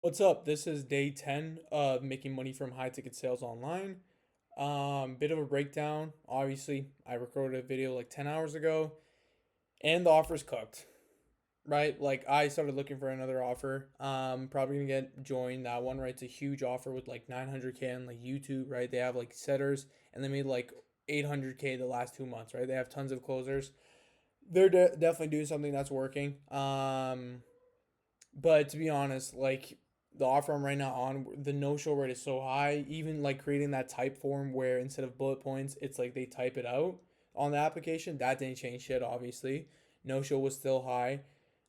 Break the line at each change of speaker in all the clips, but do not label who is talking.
What's up? This is day 10 of making money from high ticket sales online. Bit of a breakdown. Obviously, I recorded a video like 10 hours ago and the offer's cooked, right? Like I started looking for another offer. Probably gonna get joined that one, right? It's a huge offer with like 900K on like YouTube, right? They have like setters and they made like 800K the last 2 months, right? They have tons of closers. They're definitely doing something that's working. But to be honest, like the offer I'm right now on, the no show rate is so high. Even like creating that type form where instead of bullet points, it's like they type it out on the application. That didn't change shit, obviously. No show was still high.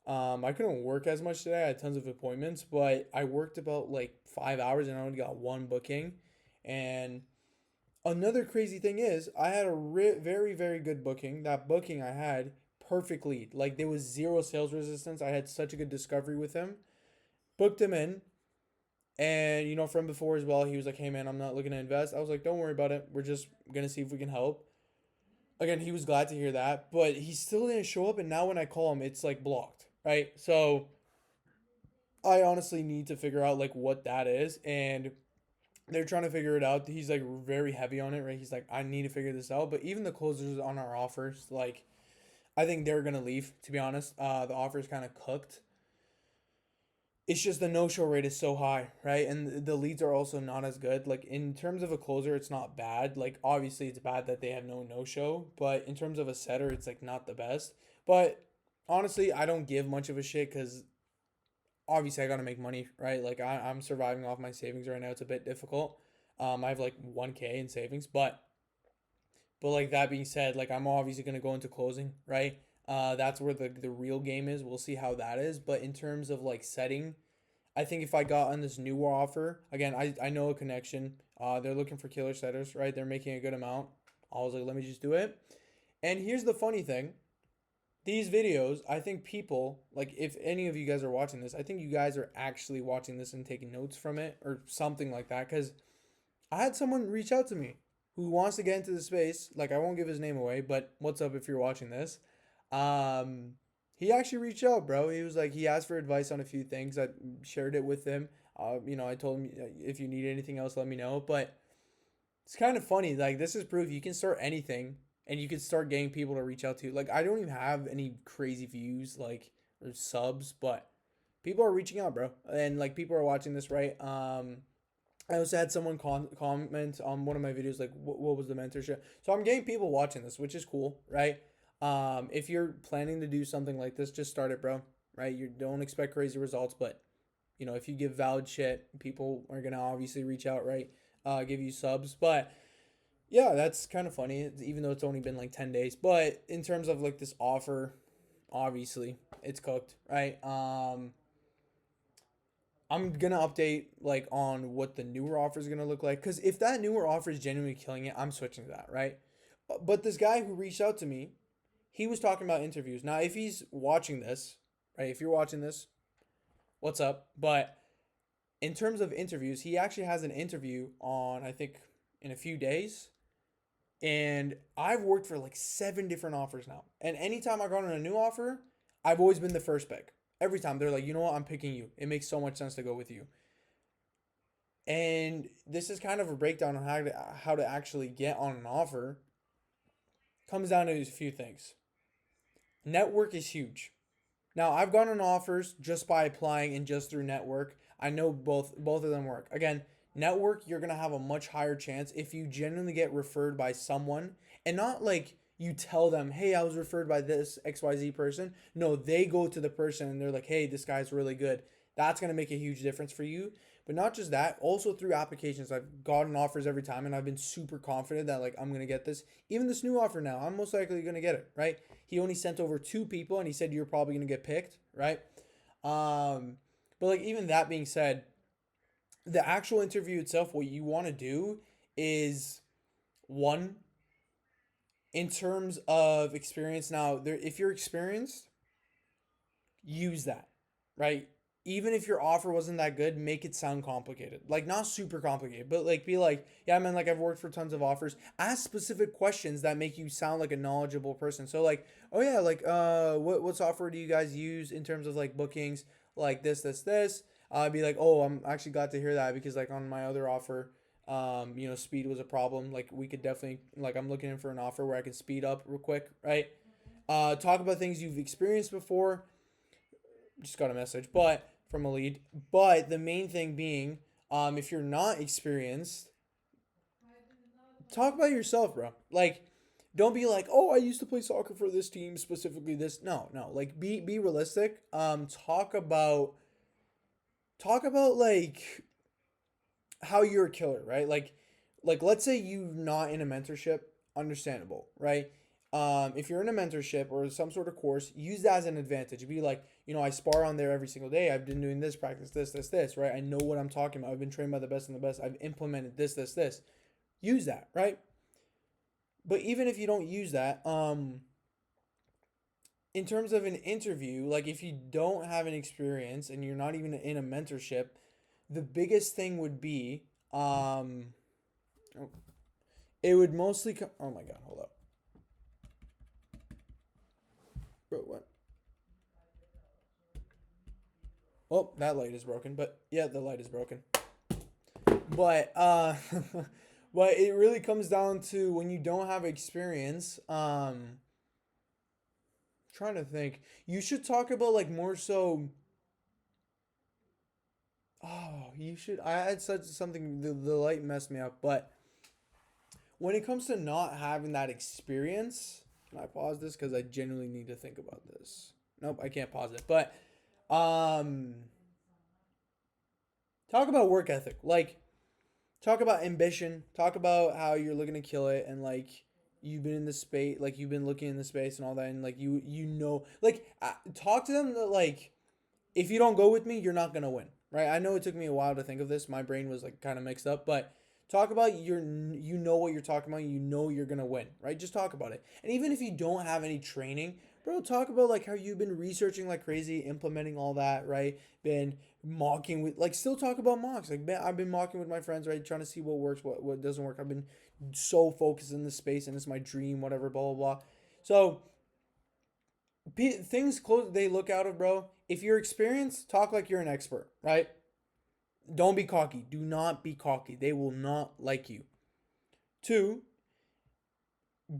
I couldn't work as much today. I had tons of appointments, but I worked about like 5 hours and I only got one booking. And another crazy thing is, I had a very, very good booking. That booking I had perfect lead. Like there was zero sales resistance. I had such a good discovery with him. Booked him in, and from before as well, he was like, "Hey man, I'm not looking to invest." I was like, "Don't worry about it. We're just gonna see if we can help." Again, he was glad to hear that, but he still didn't show up. And now when I call him, it's like blocked, right? So I honestly need to figure out like what that is, and they're trying to figure it out. He's like very heavy on it, right? He's like, "I need to figure this out." But even the closers on our offers, like I think they're gonna leave. To be honest, the offer's kind of cooked. It's just the no show rate is so high, right? And the leads are also not as good. Like in terms of a closer, it's not bad. Like obviously it's bad that they have no show, but in terms of a setter, it's like not the best. But honestly, I don't give much of a shit because obviously I gotta make money, right? Like I'm surviving off my savings right now. It's a bit difficult. I have like 1K in savings, but like that being said, like I'm obviously gonna go into closing, right? That's where the real game is. We'll see how that is. But in terms of like setting, I think if I got on this newer offer, again, I know a connection. They're looking for killer setters, right? They're making a good amount. I was like, let me just do it. And here's the funny thing. These videos, I think people, like if any of you guys are watching this, I think you guys are actually watching this and taking notes from it or something like that. Because I had someone reach out to me who wants to get into the space. Like I won't give his name away, but what's up if you're watching this? Um, he actually reached out, bro. He was like he asked for advice on a few things. I shared it with him. I told him if you need anything else, let me know. But it's kind of funny. Like this is proof you can start anything, and you can start getting people to reach out to you. Like I don't even have any crazy views, like or subs, but people are reaching out, bro. And like people are watching this, right? I also had someone comment on one of my videos, like, what was the mentorship? So I'm getting people watching this, which is cool, right? If you're planning to do something like this, just start it, bro, right? You don't expect crazy results, but, if you give valid shit, people are going to obviously reach out, right? Give you subs. But yeah, that's kind of funny, even though it's only been like 10 days. But in terms of like this offer, obviously, it's cooked, right? I'm gonna update like on what the newer offer is gonna look like. Cause if that newer offer is genuinely killing it, I'm switching to that, right? But this guy who reached out to me, he was talking about interviews. Now, if he's watching this, right? If you're watching this, what's up? But in terms of interviews, he actually has an interview on I think in a few days. And I've worked for like 7 different offers now. And anytime I got on a new offer, I've always been the first pick. Every time they're like, you know what, I'm picking you. It makes so much sense to go with you. And this is kind of a breakdown on how to actually get on an offer. Comes down to a few things. Network is huge. Now I've gotten offers just by applying and just through network. I know both of them work. Again, network you're gonna have a much higher chance if you genuinely get referred by someone and not like you tell them, hey, I was referred by this XYZ person. No, they go to the person and they're like, hey, this guy's really good. That's gonna make a huge difference for you. But not just that, also through applications. I've gotten offers every time and I've been super confident that like I'm gonna get this. Even this new offer now, I'm most likely gonna get it, right? He only sent over 2 people and he said you're probably gonna get picked, right? Um, but like even that being said, the actual interview itself, what you want to do is one in terms of experience. Now, there, if you're experienced, use that, right? Even if your offer wasn't that good, make it sound complicated. Like not super complicated, but like be like, yeah, man, like I've worked for tons of offers. Ask specific questions that make you sound like a knowledgeable person. So like, oh yeah, like what software do you guys use in terms of like bookings? Like this. I'd be like, oh, I'm actually glad to hear that because like on my other offer, speed was a problem. Like we could definitely like I'm looking in for an offer where I can speed up real quick, right? Talk about things you've experienced before. Just got a message, but from a lead. But the main thing being, if you're not experienced, talk about yourself, bro. Like, don't be like, oh, I used to play soccer for this team specifically. This, no, no. Like, be realistic. Talk about like how you're a killer, right? Like let's say you're not in a mentorship, understandable, right? If you're in a mentorship or some sort of course, use that as an advantage. Be like, I spar on there every single day. I've been doing this practice, this, right? I know what I'm talking about. I've been trained by the best and the best. I've implemented this. Use that, right? But even if you don't use that, in terms of an interview, like if you don't have an experience and you're not even in a mentorship, the biggest thing would be, oh, it would mostly come. Oh my god, hold up, bro. What? Oh, that light is broken. But yeah, the light is broken. But but it really comes down to when you don't have experience. Trying to think, you should talk about like more so. Oh, you should. I had such something. The light messed me up, but when it comes to not having that experience, can I pause this because I genuinely need to think about this? Nope, I can't pause it. But um, talk about work ethic. Like talk about ambition. Talk about how you're looking to kill it and like you've been in the space, like you've been looking in the space and all that, and like like talk to them that like if you don't go with me, you're not gonna win, right? I know it took me a while to think of this. My brain was like kind of mixed up, but talk about you know what you're talking about. You know you're gonna win, right? Just talk about it. And even if you don't have any training, bro, talk about like how you've been researching like crazy, implementing all that, right? Been mocking with like still talk about mocks. Like man, I've been mocking with my friends, right? Trying to see what works, what doesn't work. I've been so focused in this space and it's my dream, whatever, blah blah blah. So things close they look out of, bro. If you're experienced, talk like you're an expert, right? Don't be cocky. Do not be cocky. They will not like you. Two,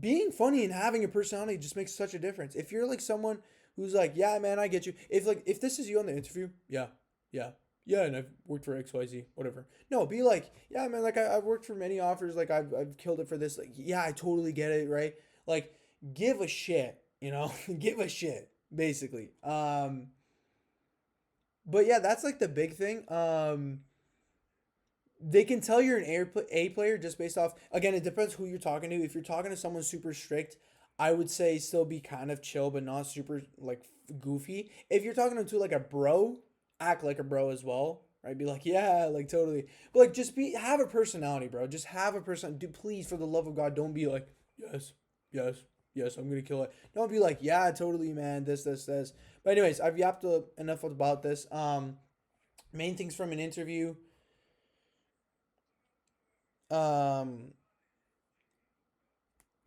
being funny and having a personality just makes such a difference. If you're like someone who's like, yeah, man, I get you. If this is you on the interview, yeah, yeah, yeah, and I've worked for XYZ, whatever. No, be like, yeah, man, like I've worked for many offers, like I've killed it for this. Like, yeah, I totally get it, right? Like, give a shit, give a shit, basically. But yeah, that's like the big thing. They can tell you're an A player just based off. Again, it depends who you're talking to. If you're talking to someone super strict, I would say still be kind of chill, but not super like goofy. If you're talking to like a bro, act like a bro as well, right? Be like, yeah, like totally. But like, just have a personality, bro. Just have a person. Do please, for the love of God, don't be like, yes, yes, yes, I'm gonna kill it. Don't be like, yeah, totally, man. This. But anyways, I've yapped enough about this. Main things from an interview. Um,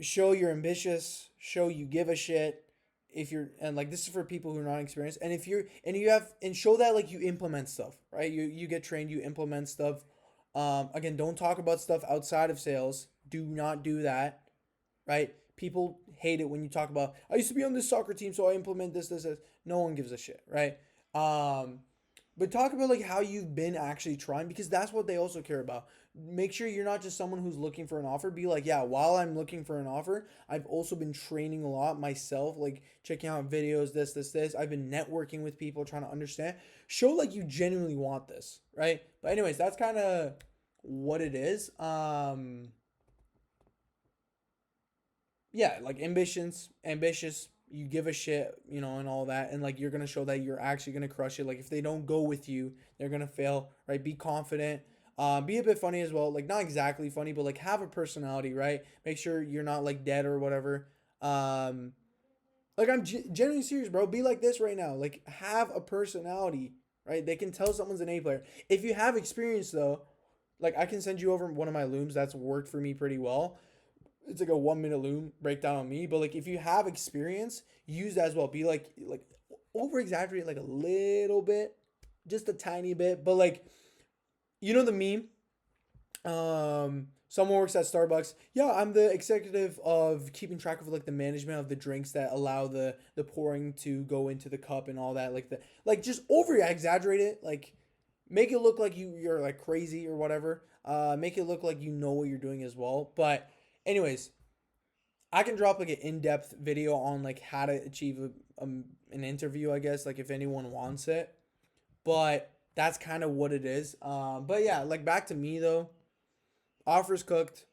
show you're ambitious, show you give a shit. If you're and like this is for people who are not experienced, and if you're and you have and show that like you implement stuff, right? You get trained, you implement stuff. Again, don't talk about stuff outside of sales. Do not do that, right? People hate it when you talk about I used to be on this soccer team, so I implement this. No one gives a shit, right? Um, but talk about like how you've been actually trying because that's what they also care about. Make sure you're not just someone who's looking for an offer. Be like, yeah, while I'm looking for an offer, I've also been training a lot myself, like checking out videos, this. I've been networking with people, trying to understand. Show like you genuinely want this, right? But anyways, that's kind of what it is. Yeah, like ambitious, you give a shit, and all that, and like you're gonna show that you're actually gonna crush it. Like if they don't go with you, they're gonna fail, right? Be confident. Be a bit funny as well, like not exactly funny, but like have a personality, right? Make sure you're not like dead or whatever. Um, like I'm genuinely serious, bro. Be like this right now. Like have a personality, right? They can tell someone's an A player. If you have experience though, like I can send you over one of my looms that's worked for me pretty well. It's like a 1 minute loom breakdown on me. But like if you have experience, use that as well. Be like over exaggerate like a little bit, just a tiny bit. But like, you know the meme. Someone works at Starbucks. Yeah, I'm the executive of keeping track of like the management of the drinks that allow the pouring to go into the cup and all that. Like the like just over exaggerate it. Like make it look like you're like crazy or whatever. Make it look like you know what you're doing as well. But anyways, I can drop like an in-depth video on like how to achieve an interview, I guess, like if anyone wants it. But that's kind of what it is. But yeah, like back to me though. Offers cooked.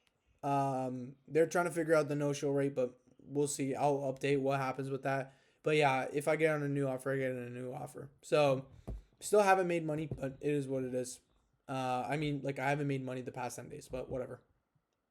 They're trying to figure out the no-show rate, but we'll see. I'll update what happens with that. But yeah, if I get on a new offer, I get on a new offer. So still haven't made money, but it is what it is. I mean, like I haven't made money the past 10 days, but whatever.